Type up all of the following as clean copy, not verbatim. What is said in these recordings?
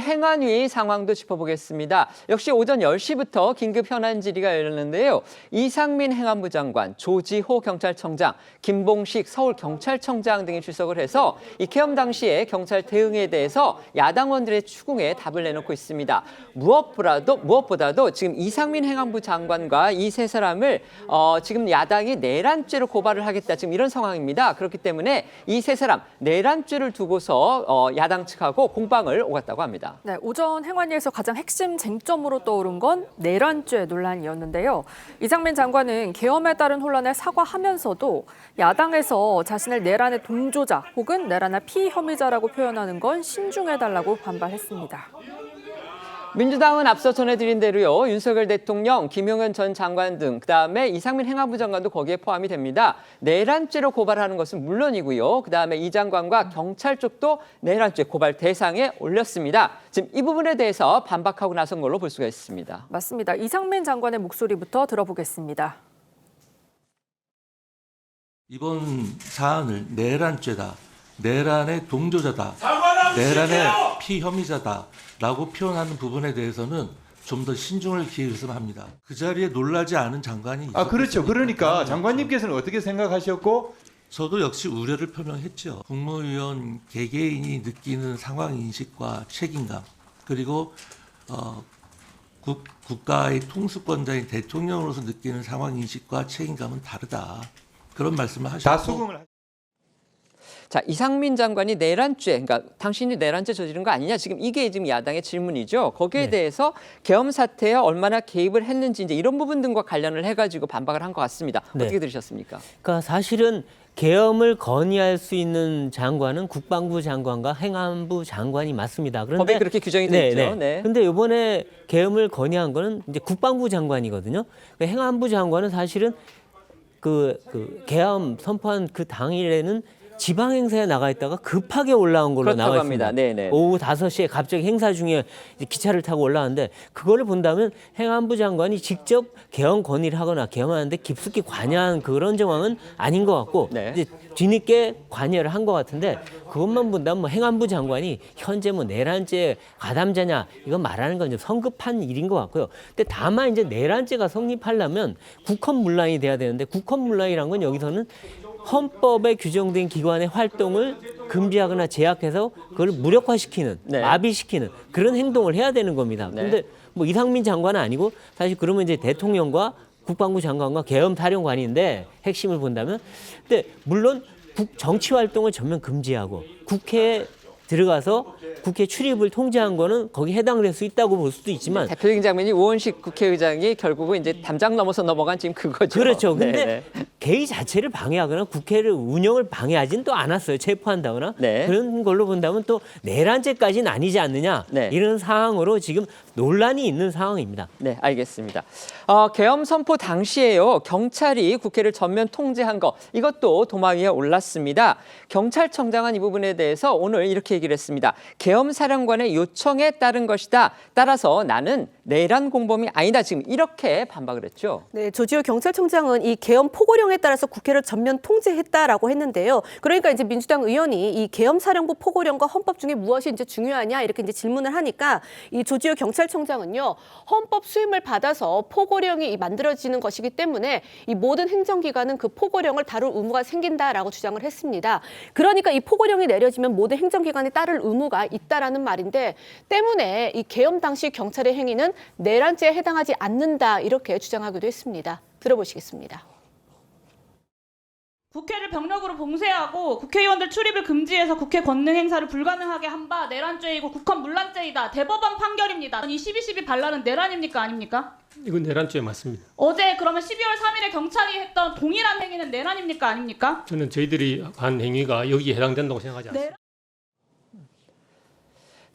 행안위 상황도 짚어보겠습니다. 역시 오전 10시부터 긴급 현안 질의가 열렸는데요. 이상민 행안부 장관, 조지호 경찰청장, 김봉식 서울경찰청장 등이 출석을 해서 이 계엄 당시에 경찰 대응에 대해서 야당원들의 추궁에 답을 내놓고 있습니다. 무엇보다도 지금 이상민 행안부 장관과 이 세 사람을 지금 야당이 내란죄로 고발을 하겠다. 지금 이런 상황입니다. 그렇기 때문에 이 세 사람 내란죄를 두고서 야당 측하고 공방을 오갔다고 합니다. 네, 오전 행안위에서 가장 핵심 쟁점으로 떠오른 건 내란죄 논란이었는데요. 이상민 장관은 계엄에 따른 혼란에 사과하면서도 야당에서 자신을 내란의 동조자 혹은 내란의 피혐의자라고 표현하는 건 신중해달라고 반발했습니다. 민주당은 앞서 전해드린 대로요. 윤석열 대통령, 김용현 전 장관 등 그다음에 이상민 행안부 장관도 거기에 포함이 됩니다. 내란죄로 고발하는 것은 물론이고요. 그다음에 이 장관과 경찰 쪽도 내란죄 고발 대상에 올렸습니다. 지금 이 부분에 대해서 반박하고 나선 걸로 볼 수가 있습니다. 맞습니다. 이상민 장관의 목소리부터 들어보겠습니다. 이번 사안을 내란죄다, 내란의 동조자다, 내란의 피혐의자다라고 표현하는 부분에 대해서는 좀 더 신중을 기울여서 합니다. 그 자리에 놀라지 않은 장관이 그렇죠. 그러니까 장관님께서는 어떻게 생각하셨고? 저도 역시 우려를 표명했죠. 국무위원 개개인이 느끼는 상황 인식과 책임감, 그리고 국가의 통수권자인 대통령으로서 느끼는 상황 인식과 책임감은 다르다. 그런 말씀을 하셨고. 다 수긍을 자, 이상민 장관이 내란죄, 그러니까 당신이 내란죄 저지른 거 아니냐? 지금 이게 지금 야당의 질문이죠. 거기에 대해서 계엄 사태에 얼마나 개입을 했는지 이제 이런 부분 등과 관련을 해가지고 반박을 한 것 같습니다. 어떻게 들으셨습니까? 그러니까 사실은 계엄을 건의할 수 있는 장관은 국방부 장관과 행안부 장관이 맞습니다. 그런데 법에 그렇게 규정이 되어 있죠. 네. 근데 이번에 계엄을 건의한 거는 이제 국방부 장관이거든요. 행안부 장관은 사실은 그 계엄 선포한 그 당일에는 지방 행사에 나가 있다가 급하게 올라온 걸로 나와 있습니다. 네네. 오후 5시에 갑자기 행사 중에 기차를 타고 올라왔는데 그거를 본다면 행안부 장관이 직접 계엄 건의를 하거나 계엄하는데 깊숙이 관여한 그런 정황은 아닌 것 같고 네. 이제 뒤늦게 관여를 한 것 같은데 그것만 본다면 뭐 행안부 장관이 현재 뭐 내란죄 가담자냐 이건 말하는 건 좀 성급한 일인 것 같고요. 근데 다만 이제 내란죄가 성립하려면 국헌문란이 돼야 되는데 국헌문란이란 건 여기서는 헌법에 규정된 기관의 활동을 금지하거나 제약해서 그걸 무력화시키는, 마비시키는 그런 행동을 해야 되는 겁니다. 그런데 뭐 이상민 장관은 아니고 사실 그러면 이제 대통령과 국방부 장관과 계엄 사령관인데 핵심을 본다면 근데 물론 정치 활동을 전면 금지하고 국회에 들어가서 국회 출입을 통제한 거는 거기 해당될 수 있다고 볼 수도 있지만 대표적인 장면이 우원식 국회의장이 결국은 이제 담장 넘어서 넘어간 지금 그거죠. 그렇죠. 근데 개의 자체를 방해하거나 국회를 운영을 방해하진 또 않았어요. 체포한다거나 그런 걸로 본다면 또 내란죄까지는 아니지 않느냐 이런 상황으로 지금 논란이 있는 상황입니다. 네, 알겠습니다. 계엄 선포 당시에요. 경찰이 국회를 전면 통제한 거 이것도 도마 위에 올랐습니다. 경찰청장은 이 부분에 대해서 오늘 이렇게 얘기를 했습니다. 계엄 사령관의 요청에 따른 것이다. 따라서 나는 내란 공범이 아니다. 지금 이렇게 반박을 했죠. 네, 조지호 경찰청장은 이 계엄 포고령에 따라서 국회를 전면 통제했다라고 했는데요. 그러니까 이제 민주당 의원이 이 계엄 사령부 포고령과 헌법 중에 무엇이 이제 중요하냐 이렇게 이제 질문을 하니까 이 조지호 경찰청장은요. 헌법 수임을 받아서 포고령이 만들어지는 것이기 때문에 이 모든 행정기관은 그 포고령을 다룰 의무가 생긴다라고 주장을 했습니다. 그러니까 이 포고령이 내려지면 모든 행정기관이 따를 의무가 있다라는 말인데 때문에 이 계엄 당시 경찰의 행위는 내란죄에 해당하지 않는다 이렇게 주장하기도 했습니다. 들어보시겠습니다. 국회를 병력으로 봉쇄하고 국회의원들 출입을 금지해서 국회 권능 행사를 불가능하게 한 바 내란죄이고 국헌문란죄이다. 대법원 판결입니다. 이 12.12 반란은 내란입니까 아닙니까? 이건 내란죄 맞습니다. 어제 그러면 12월 3일에 경찰이 했던 동일한 행위는 내란입니까 아닙니까? 저는 저희들이 한 행위가 여기에 해당된다고 생각하지 않습니다.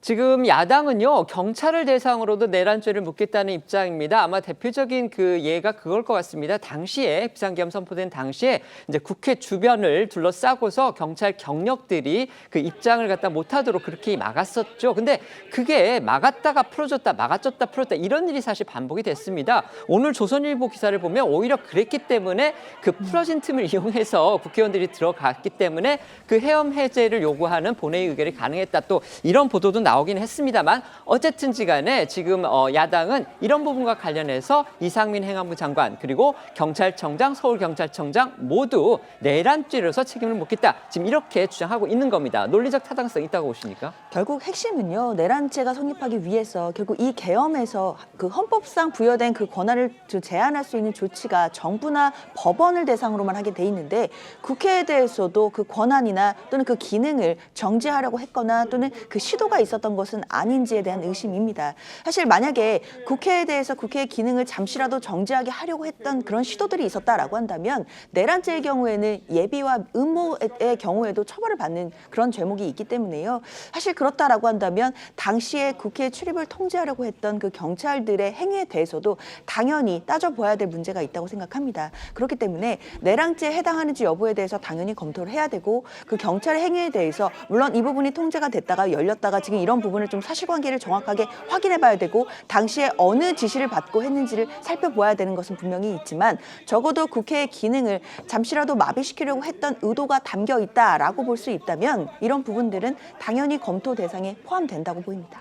지금 야당은요 경찰을 대상으로도 내란죄를 묻겠다는 입장입니다. 아마 대표적인 그 예가 그걸 것 같습니다. 당시에 비상계엄 선포된 당시에 이제 국회 주변을 둘러싸고서 경찰 경력들이 그 입장을 갖다 못하도록 그렇게 막았었죠. 근데 그게 막았다가 풀어줬다, 막아줬다 풀었다 이런 일이 사실 반복이 됐습니다. 오늘 조선일보 기사를 보면 오히려 그랬기 때문에 그 풀어진 틈을 이용해서 국회의원들이 들어갔기 때문에 그 해엄 해제를 요구하는 본회의 의결이 가능했다. 또 이런 보도도 나오긴 했습니다만 어쨌든지 간에 지금 야당은 이런 부분과 관련해서 이상민 행안부 장관 그리고 경찰청장, 서울경찰청장 모두 내란죄로서 책임을 묻겠다. 지금 이렇게 주장하고 있는 겁니다. 논리적 타당성이 있다고 보십니까? 결국 핵심은요, 내란죄가 성립하기 위해서 결국 이 계엄에서 그 헌법상 부여된 그 권한을 제한할 수 있는 조치가 정부나 법원을 대상으로만 하게 돼 있는데 국회에 대해서도 그 권한이나 또는 그 기능을 정지하려고 했거나 또는 그 시도가 있었던 것은 아닌지에 대한 의심입니다. 사실 만약에 국회에 대해서 국회의 기능을 잠시라도 정지하게 하려고 했던 그런 시도들이 있었다라고 한다면 내란죄의 경우에는 예비와 음모의 경우에도 처벌을 받는 그런 죄목이 있기 때문에요. 사실 그렇다라고 한다면 당시에 국회 출입을 통제하려고 했던 그 경찰들의 행위에 대해서도 당연히 따져봐야 될 문제가 있다고 생각합니다. 그렇기 때문에 내란죄에 해당하는지 여부에 대해서 당연히 검토를 해야 되고 그 경찰의 행위에 대해서 물론 이 부분이 통제가 됐다가 열렸다가 지금 이런 부분을 좀 사실관계를 정확하게 확인해 봐야 되고 당시에 어느 지시를 받고 했는지를 살펴봐야 되는 것은 분명히 있지만 적어도 국회의 기능을 잠시라도 마비시키려고 했던 의도가 담겨 있다라고 볼 수 있다면 이런 부분들은 당연히 검토 대상에 포함된다고 보입니다.